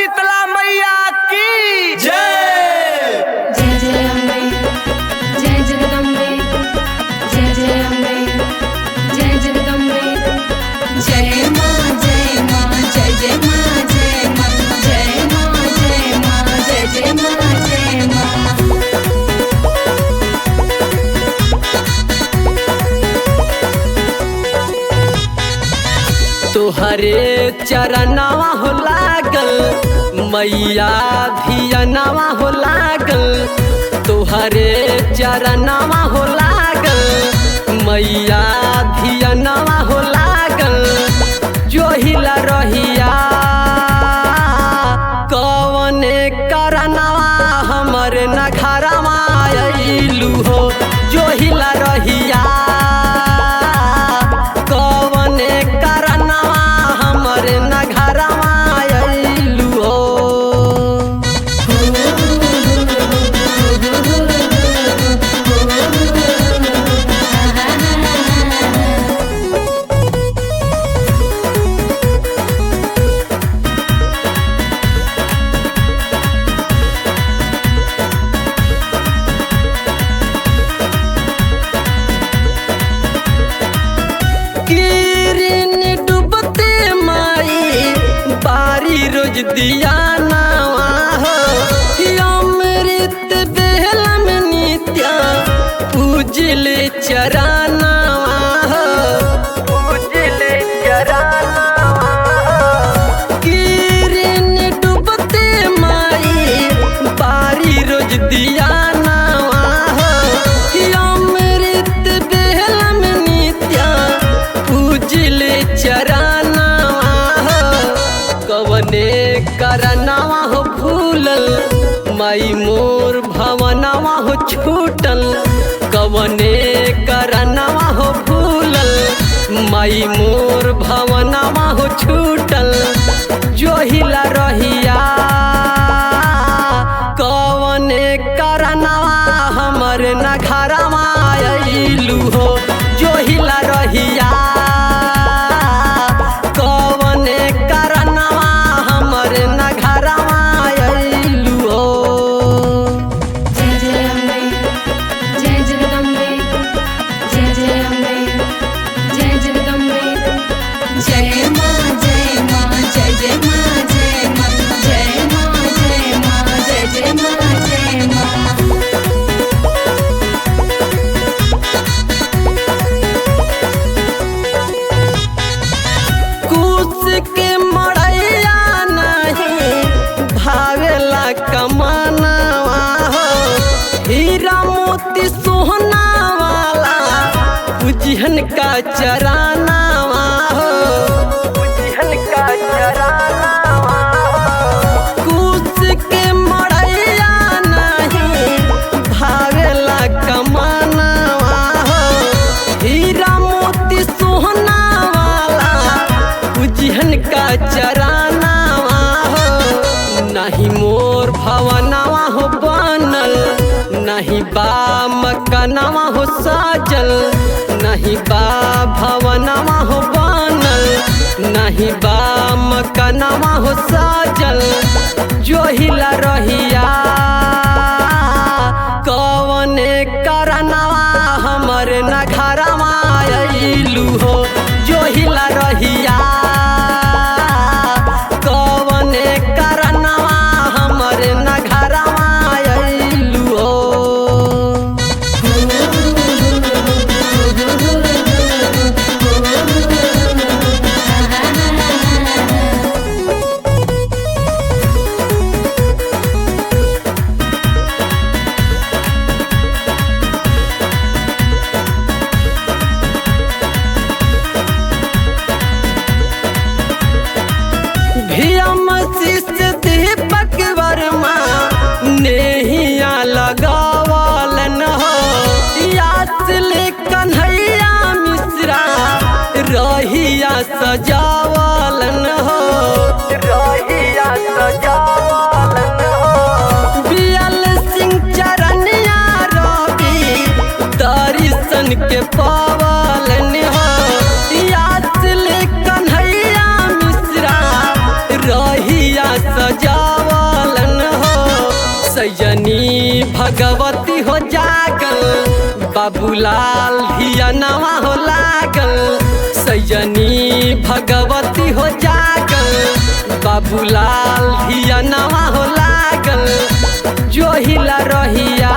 शीतला मैया की जय। जय जय अम्बे, जय जगदम्बे, जय जय अम्बे, जय जगदम्बे, जय माँ जय माँ जय जय माँ जय माँ जय माँ जय माँ जय जय माँ जय माँ। तुहरे चरणवा हो लागल मैया धियनवा हो लागल, तुहरे चरणवा हो लागल मैया धियनवा हो लागल। जोहिला रहिया कवने करनवा हमर नखरवा अइलू हो। जोहिला रहिया कवने करनवा हमर नखरवा अइलू हो। किरण डूबते माई बारी रोज दिया नवा हो। अमृत बेला में नित्या पूजले चरणवा हो, पूजले चरणवा हो। किरण डूबते माई बारी रोज दिया नवा हो। अमृत बेला में नित्या पूजले चरणवा हो। कवने करनवा हो भूलल माई मोर भवनवा हो छूटल। कवने करनवा हो भूलल माई मोर भवनवा हो छूटल। जोहिला रहिया कवने करनवा हमर नखरवा अइलू हो। जोहिला रहिया कवने करनवा हमर नखरवा अइलू हो। जय जय अम्बे, जय जगदम्बे, जय जय अम्बे, जय जगदम्बे, जय माँ जय माँ जय जय माँ जय माँ जय माँ जय माँ जय जय माँ जय माँ। कुश के मड़ैया नहीं भावेला कमानवा हो। हीरा मोती सोहना वाला उजहन का चरानवा हो, उजहन का चरानवा हो। कुश के मड़ैया नहीं भावेला कमानवा हो। हीरा मोती सोहना वाला उजहन का चरानवा हो। नहीं मोर भवनवा हो बनल, नहीं बा मकनवा हो साजल। नहीं बा भवनवा हो बनल, नहीं बा मकनवा हो साजल। जोहिला रहिया कवने करनवा हमर नखरवा अइलू हो। जोहिला रहिया कवने करनवा हमर नखरवा अइलू हो। भीम शिष्य दीपक वर्मा नेहिया लगावलन हो। यासले कन्हैया मिश्रा रहिया सजावलन हो, रहिया सजावलन हो। बियल सिंह चरनिया रवि दर्शन के पावलन हो। यासले कन्हैया मिश्रा रहिया सजा भगवती हो जागल, बाबूलाल धियनवा हो लागल। सैयनी भगवती हो जागल, बाबूलाल धियनवा हो लागल। जो हिला रहिया